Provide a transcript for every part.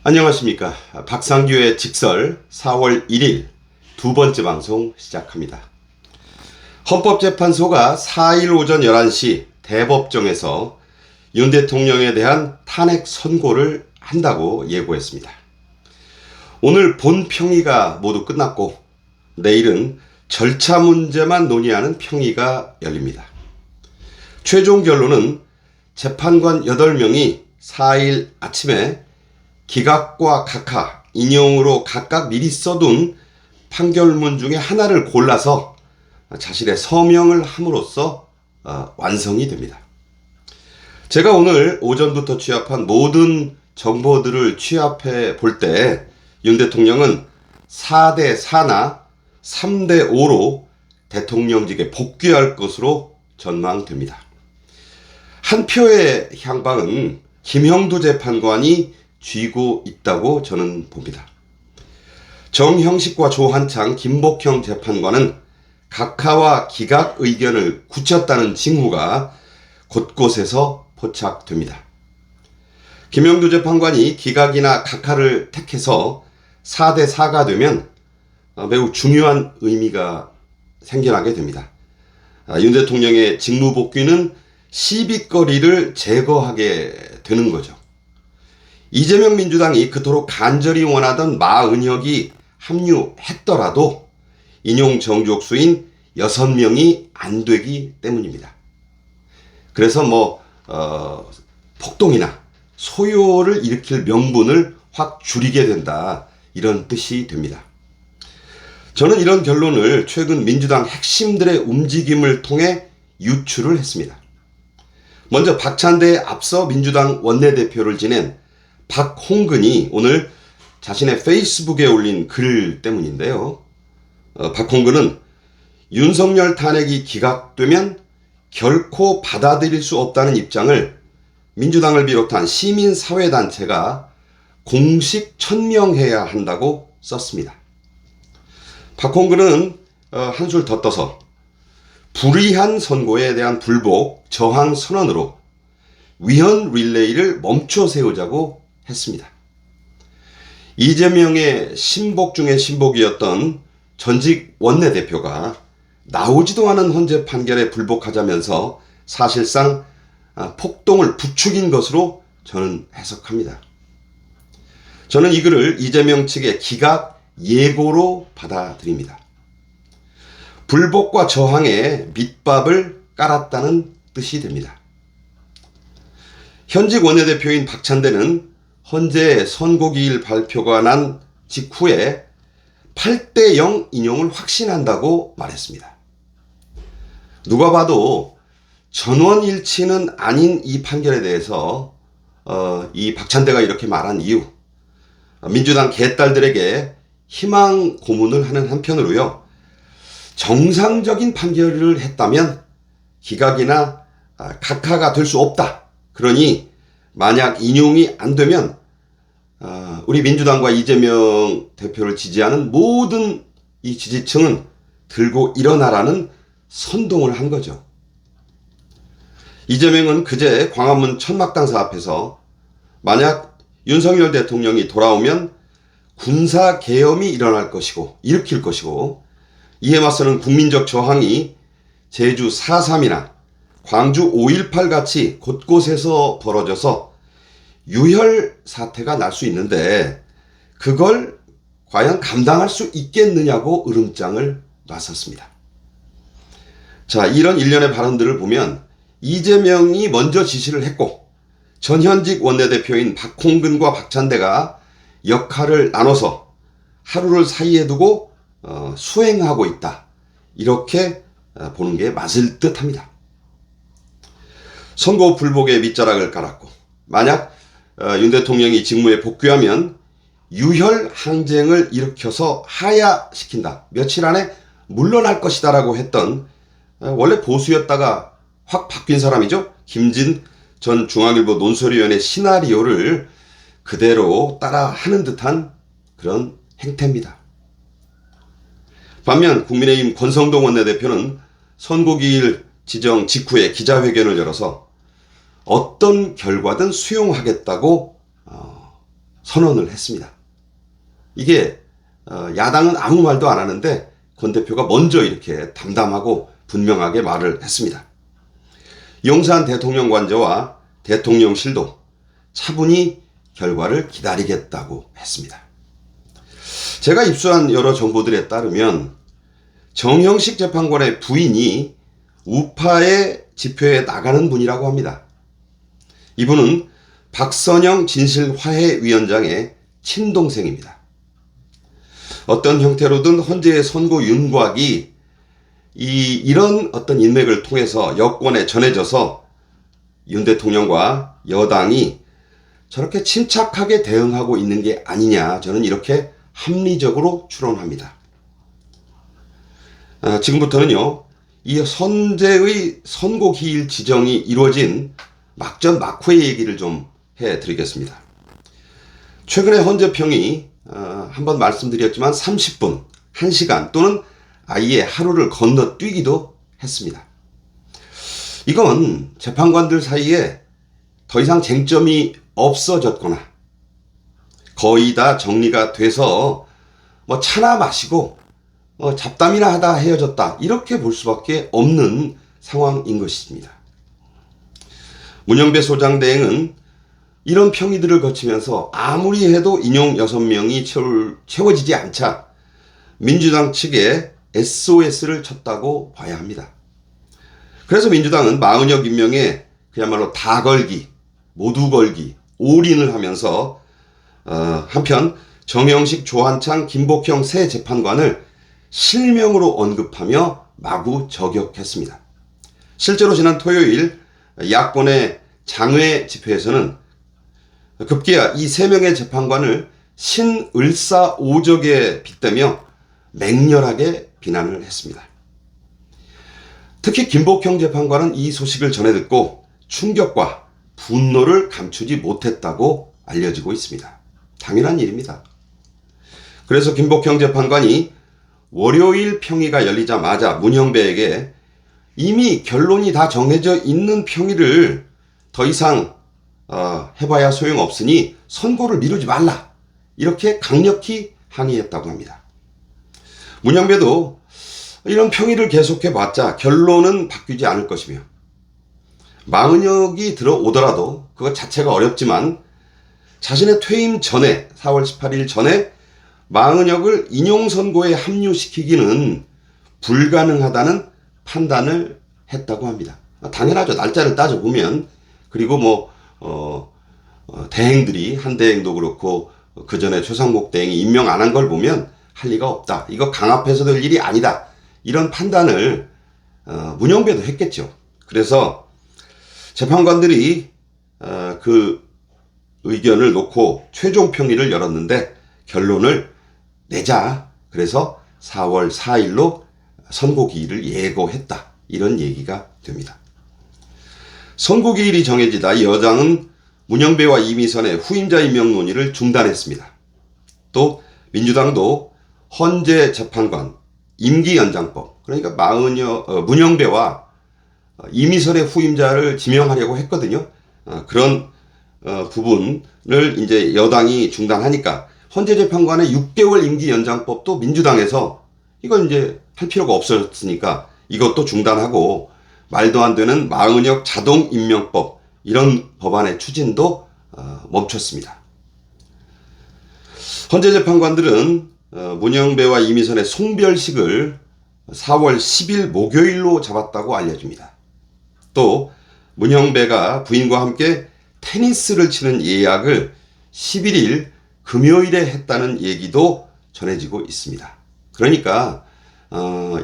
안녕하십니까. 박상규의 직설 4월 1일 두 번째 방송 시작합니다. 헌법재판소가 4일 오전 11시 대법정에서 윤 대통령에 대한 탄핵 선고를 한다고 예고했습니다. 오늘 본 평의가 모두 끝났고 내일은 절차 문제만 논의하는 평의가 열립니다. 최종 결론은 재판관 8명이 4일 아침에 기각과 각하, 인용으로 각각 미리 써둔 판결문 중에 하나를 골라서 자신의 서명을 함으로써 완성이 됩니다. 제가 오늘 오전부터 취합한 모든 정보들을 취합해 볼 때 윤 대통령은 4대 4나 3대 5로 대통령직에 복귀할 것으로 전망됩니다. 한 표의 향방은 김형두 재판관이 쥐고 있다고 저는 봅니다. 정형식과 조한창, 김복형 재판관은 각하와 기각 의견을 굳혔다는 징후가 곳곳에서 포착됩니다. 김형두 재판관이 기각이나 각하를 택해서 4대 4가 되면 매우 중요한 의미가 생겨나게 됩니다. 윤 대통령의 직무 복귀는 시비거리를 제거하게 되는 거죠. 이재명 민주당이 그토록 간절히 원하던 마은혁이 합류했더라도 인용 정족수인 6명이 안 되기 때문입니다. 그래서 폭동이나 소요를 일으킬 명분을 확 줄이게 된다, 이런 뜻이 됩니다. 저는 이런 결론을 최근 민주당 핵심들의 움직임을 통해 유추를 했습니다. 먼저 박찬대에 앞서 민주당 원내대표를 지낸 박홍근이 오늘 자신의 페이스북에 올린 글 때문인데요. 박홍근은 윤석열 탄핵이 기각되면 결코 받아들일 수 없다는 입장을 민주당을 비롯한 시민사회단체가 공식 천명해야 한다고 썼습니다. 박홍근은 한술 더 떠서 불의한 선고에 대한 불복, 저항 선언으로 위헌 릴레이를 멈춰 세우자고 했습니다. 이재명의 신복 중에 신복이었던 전직 원내대표가 나오지도 않은 헌재 판결에 불복하자면서 사실상 폭동을 부추긴 것으로 저는 해석합니다. 저는 이 글을 이재명 측의 기각 예고로 받아들입니다. 불복과 저항에 밑밥을 깔았다는 뜻이 됩니다. 현직 원내대표인 박찬대는 헌재 선고기일 발표가 난 직후에 8대 0 인용을 확신한다고 말했습니다. 누가 봐도 전원일치는 아닌 이 판결에 대해서 이 박찬대가 이렇게 말한 이유, 민주당 개딸들에게 희망 고문을 하는 한편으로요, 정상적인 판결을 했다면 기각이나 각하가 될 수 없다. 그러니 만약 인용이 안 되면 우리 민주당과 이재명 대표를 지지하는 모든 이 지지층은 들고 일어나라는 선동을 한 거죠. 이재명은 그제 광화문 천막당사 앞에서 만약 윤석열 대통령이 돌아오면 군사계엄이 일으킬 것이고 이에 맞서는 국민적 저항이 제주 4.3이나 광주 5.18 같이 곳곳에서 벌어져서 유혈 사태가 날 수 있는데 그걸 과연 감당할 수 있겠느냐고 으름장을 놨었습니다. 자, 이런 일련의 발언들을 보면 이재명이 먼저 지시를 했고 전현직 원내대표인 박홍근과 박찬대가 역할을 나눠서 하루를 사이에 두고 수행하고 있다, 이렇게 보는 게 맞을 듯합니다. 선거 불복에 밑자락을 깔았고 만약 윤 대통령이 직무에 복귀하면 유혈 항쟁을 일으켜서 하야시킨다, 며칠 안에 물러날 것이다 라고 했던 원래 보수였다가 확 바뀐 사람이죠. 김진 전 중앙일보 논설위원의 시나리오를 그대로 따라하는 듯한 그런 행태입니다. 반면 국민의힘 권성동 원내대표는 선고기일 지정 직후에 기자회견을 열어서 어떤 결과든 수용하겠다고 선언을 했습니다. 이게 야당은 아무 말도 안 하는데 권 대표가 먼저 이렇게 담담하고 분명하게 말을 했습니다. 용산 대통령 관저와 대통령실도 차분히 결과를 기다리겠다고 했습니다. 제가 입수한 여러 정보들에 따르면 정형식 재판관의 부인이 우파의 집회에 나가는 분이라고 합니다. 이분은 박선영 진실화해위원장의 친동생입니다. 어떤 형태로든 헌재의 선고 윤곽이 이런 어떤 인맥을 통해서 여권에 전해져서 윤 대통령과 여당이 저렇게 침착하게 대응하고 있는 게 아니냐, 저는 이렇게 합리적으로 추론합니다. 지금부터는요, 이 헌재의 선고 기일 지정이 이루어진 막전 막후의 얘기를 좀 해드리겠습니다. 최근에 헌재평이 한번 말씀드렸지만 30분, 1시간 또는 아예 하루를 건너뛰기도 했습니다. 이건 재판관들 사이에 더 이상 쟁점이 없어졌거나 거의 다 정리가 돼서 뭐 차나 마시고 잡담이나 하다 헤어졌다, 이렇게 볼 수밖에 없는 상황인 것입니다. 문영배 소장 대행은 이런 평의들을 거치면서 아무리 해도 인용 6명이 채워지지 않자 민주당 측에 SOS를 쳤다고 봐야 합니다. 그래서 민주당은 마은혁 임명에 그야말로 다 걸기, 모두 걸기, 올인을 하면서 한편 정형식, 조한창, 김복형 새 재판관을 실명으로 언급하며 마구 저격했습니다. 실제로 지난 토요일 야권의 장외 집회에서는 급기야 이 3명의 재판관을 신을사오적에 빗대며 맹렬하게 비난을 했습니다. 특히 김복형 재판관은 이 소식을 전해 듣고 충격과 분노를 감추지 못했다고 알려지고 있습니다. 당연한 일입니다. 그래서 김복형 재판관이 월요일 평의가 열리자마자 문형배에게 이미 결론이 다 정해져 있는 평의를 더 이상 해봐야 소용없으니 선고를 미루지 말라, 이렇게 강력히 항의했다고 합니다. 문형배도 이런 평의를 계속해봤자 결론은 바뀌지 않을 것이며 마은혁이 들어오더라도 그것 자체가 어렵지만 자신의 퇴임 전에, 4월 18일 전에 마은혁을 인용선고에 합류시키기는 불가능하다는 판단을 했다고 합니다. 당연하죠. 날짜를 따져보면. 그리고 대행들이, 한대행도 그렇고 그 전에 최상목 대행이 임명 안 한 걸 보면 할 리가 없다, 이거 강압해서 될 일이 아니다, 이런 판단을 문형배도 했겠죠. 그래서 재판관들이 그 의견을 놓고 최종 평의를 열었는데 결론을 내자, 그래서 4월 4일로 선고기일을 예고했다, 이런 얘기가 됩니다. 선고기일이 정해지다 여당은 문형배와 이미선의 후임자 임명 논의를 중단했습니다. 또 민주당도 헌재 재판관 임기 연장법, 그러니까 문형배와 이미선의 후임자를 지명하려고 했거든요. 그런 부분을 이제 여당이 중단하니까 헌재 재판관의 6개월 임기 연장법도 민주당에서 이건 이제 할 필요가 없었으니까 이것도 중단하고 말도 안 되는 마은혁 자동 임명법, 이런 법안의 추진도 멈췄습니다. 헌재 재판관들은 문형배와 이미선의 송별식을 4월 10일 목요일로 잡았다고 알려집니다. 또 문형배가 부인과 함께 테니스를 치는 예약을 11일 금요일에 했다는 얘기도 전해지고 있습니다. 그러니까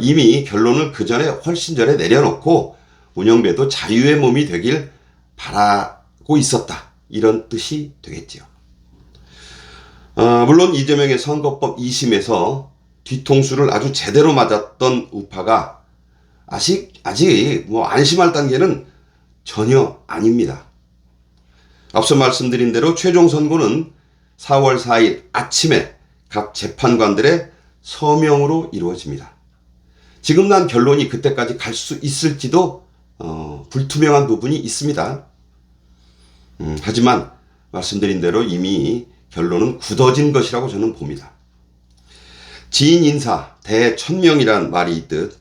이미 결론을 그 전에, 훨씬 전에 내려놓고 문형배도 자유의 몸이 되길 바라고 있었다, 이런 뜻이 되겠지요. 물론 이재명의 선거법 2심에서 뒤통수를 아주 제대로 맞았던 우파가 아직 안심할 단계는 전혀 아닙니다. 앞서 말씀드린 대로 최종 선고는 4월 4일 아침에 각 재판관들의 서명으로 이루어집니다. 지금 난 결론이 그때까지 갈 수 있을지도 불투명한 부분이 있습니다. 하지만 말씀드린 대로 이미 결론은 굳어진 것이라고 저는 봅니다. 지인 인사 대천명이란 말이 있듯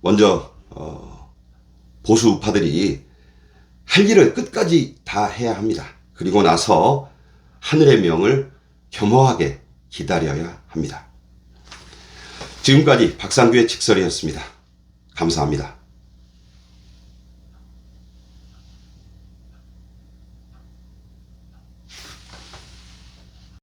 먼저 보수 우파들이 할 일을 끝까지 다 해야 합니다. 그리고 나서 하늘의 명을 겸허하게 기다려야 합니다. 지금까지 박상규의 직설이었습니다. 감사합니다.